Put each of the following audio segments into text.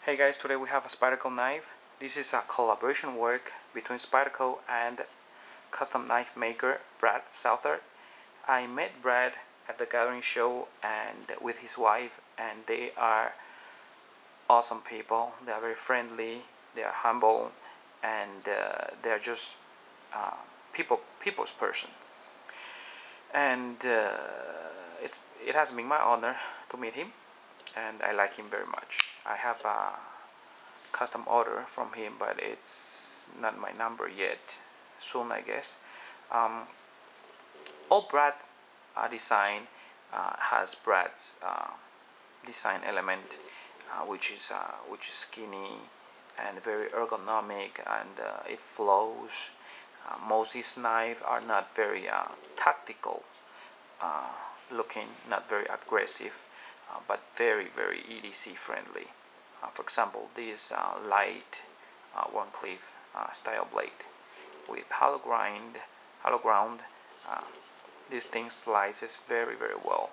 Hey guys, today we have a Spyderco knife. This is a collaboration work between Spyderco and custom knife maker Brad Southard. I met Brad at the gathering show and with his wife, and they are awesome people. They are very friendly, they are humble, and they are just uh, people's person. And it has been my honor to meet him, and I like him very much. I have a custom order from him, but it's not my number yet. Soon, I guess. Um, all Brad's design has Brad's design element, which is skinny and very ergonomic, and it flows. Most of his knives are not very tactical uh, looking, not very aggressive, but very EDC friendly. For example, this light one cleave style blade with hollow ground. Uh, this thing slices very well.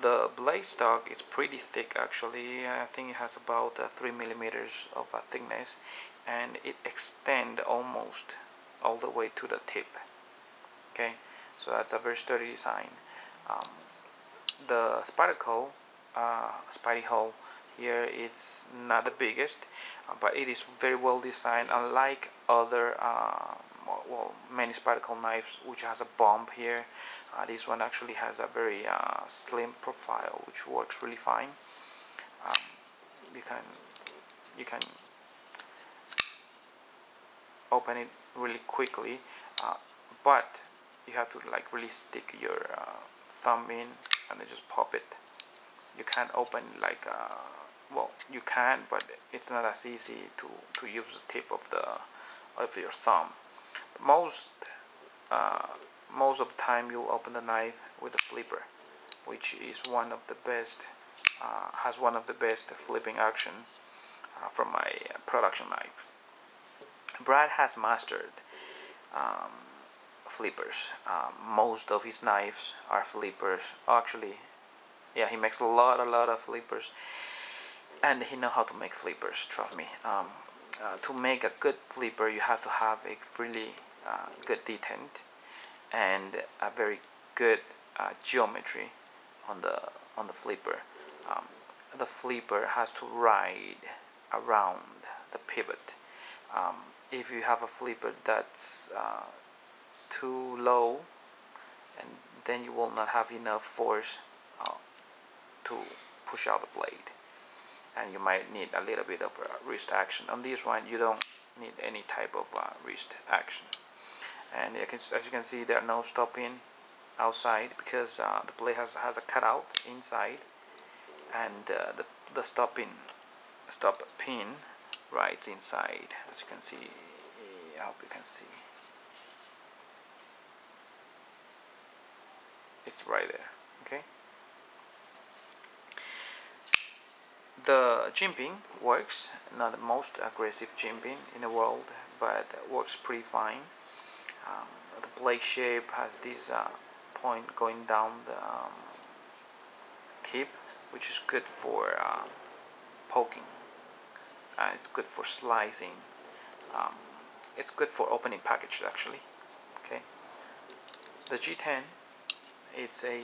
The blade stock is pretty thick actually. I think it has about 3 millimeters of thickness, and it extends almost all the way to the tip. Okay, so that's a very sturdy design. Um, the Spyderco Spidey hole here, it's not the biggest, but it is very well designed, unlike other many Spyderco knives which has a bump here. This one actually has a very slim profile, which works really fine. um, you can you can open it really quickly, uh, but you have to like really stick your thumb in and then just pop it. You can't open like well, you can, but it's not as easy to use the tip of your thumb. Most uh, most of the time you'll open the knife with a flipper, which is one of the best, has one of the best flipping action from my production knife. Brad has mastered um, flippers. Most of his knives are flippers. Actually, yeah, he makes a lot of flippers, and he know how to make flippers. Trust me. To make a good flipper, you have to have a really good detent and a very good geometry on the flipper. Um, the flipper has to ride around the pivot. Um, if you have a flipper that's too low, and then you will not have enough force uh, to push out the blade, and you might need a little bit of wrist action. On this one, you don't need any type of wrist action. And as you can see, there are no stopping outside because the blade has a cutout inside, and the stop pin right inside. As you can see, I hope you can see, it's right there. Okay. The jimping works, not the most aggressive jimping in the world, but works pretty fine. Um, the blade shape has this point going down the tip, which is good for poking. It's good for slicing. Um, it's good for opening packages actually. Okay. The G10, it's a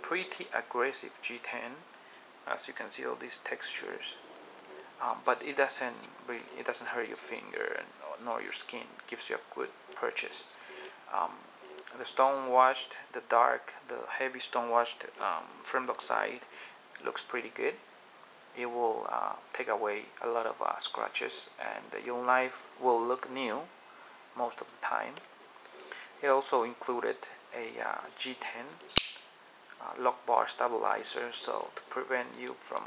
pretty aggressive G10. As you can see, all these textures. But it doesn't hurt your finger nor your skin. It gives you a good purchase. Um, the stone washed, the heavy stone washed frame lock side looks pretty good. It will take away a lot of scratches, and your knife will look new most of the time. It also included a G10 lock bar stabilizer, so to prevent you from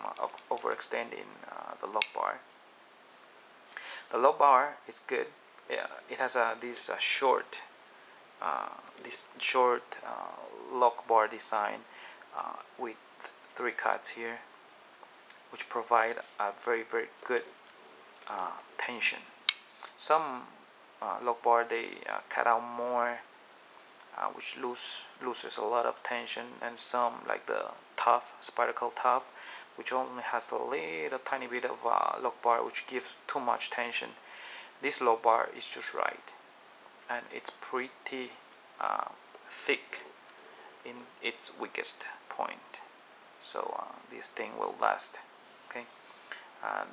overextending the lock bar. The lock bar is good. It has uh, this short lock bar design with 3 cuts here, which provide a very good tension. Some lock bar, they cut out more, which loses a lot of tension, and some, like the Spyderco Tough, which only has a little tiny bit of lock bar, which gives too much tension. This lock bar is just right, and it's pretty thick in its weakest point, so this thing will last. Okay, and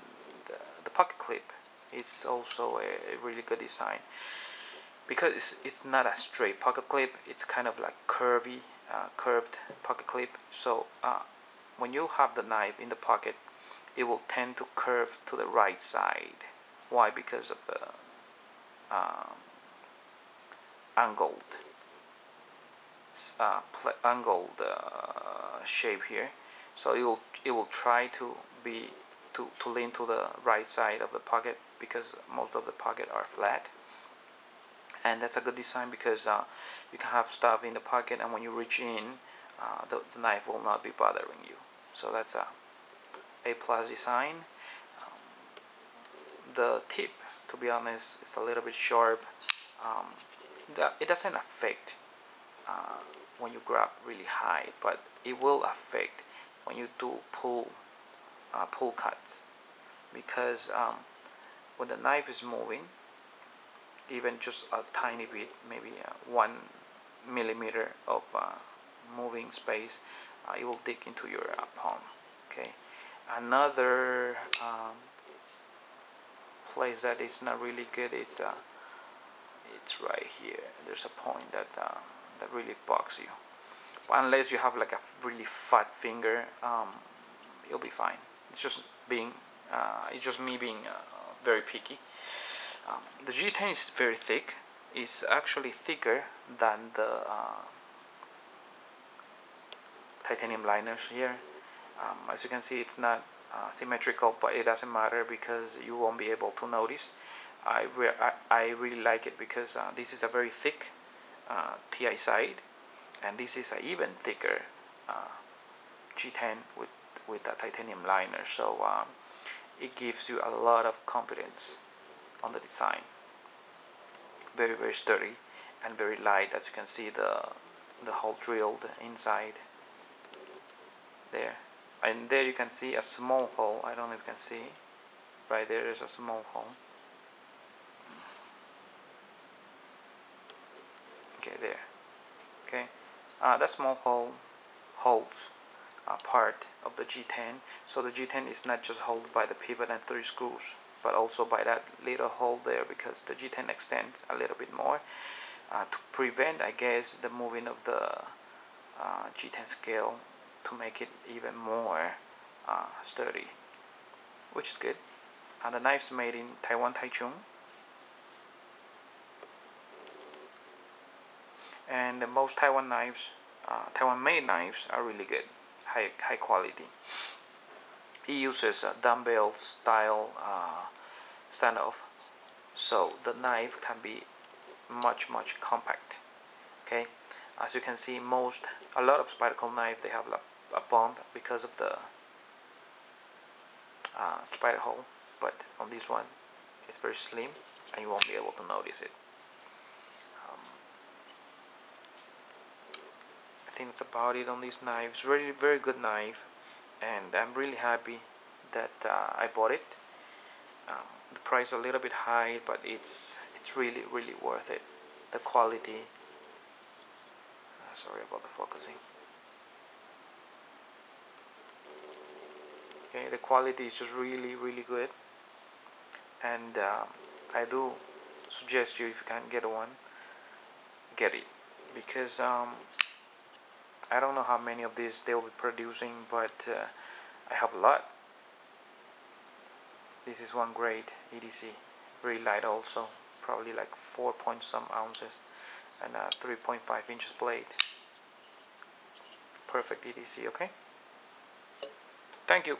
the pocket clip is also a really good design, because it's not a straight pocket clip. It's kind of like curved pocket clip. So when you have the knife in the pocket, it will tend to curve to the right side. Why? Because of the angled shape here. So it will try to lean to the right side of the pocket, because most of the pocket are flat. And that's a good design, because you can have stuff in the pocket, and when you reach in, the knife will not be bothering you. So that's a plus design. The tip, to be honest, is a little bit sharp. It doesn't affect when you grab really high, but it will affect when you do pull cuts, because when the knife is moving, even just a tiny bit, maybe 1 millimeter of moving space, it will dig into your palm. Okay, another place that is not really good, it's right here. There's a point that really bugs you, but unless you have like a really fat finger, you'll be fine. It's just me being very picky. The G10 is very thick. It's actually thicker than the titanium liners here. As you can see, it's not symmetrical, but it doesn't matter, because you won't be able to notice. I really like it, because this is a very thick TI side, and this is an even thicker G10 with a titanium liner. So it gives you a lot of confidence on the design. Very, very sturdy and very light. As you can see, the hole drilled inside there, and there you can see a small hole. I don't know if you can see right there. There's a small hole. Okay, there. Okay, that small hole holds part of the G10. So the G10 is not just held by the pivot and 3 screws, but also by that little hole there, because the G10 extends a little bit more to prevent, I guess, the moving of the G10 scale, to make it even more sturdy, which is good. And the knife's made in Taiwan, Taichung, and most Taiwan made knives are really good, high quality. It uses a dumbbell style standoff, so the knife can be much compact. Okay, as you can see, a lot of Spyderco knife, they have a bump because of the spider hole, but on this one it's very slim, and you won't be able to notice it. I think that's about it on this knife. It's really very good knife, and I'm really happy that I bought it. The price is a little bit high, but it's really worth it. The quality, sorry about the focusing. Okay, the quality is just really good, and I do suggest you, if you can get one, get it, because I don't know how many of these they'll be producing, but I have a lot. This is one great EDC, very light also, probably like 4 point some ounces, and a 3.5 inches blade. Perfect EDC. Okay, thank you.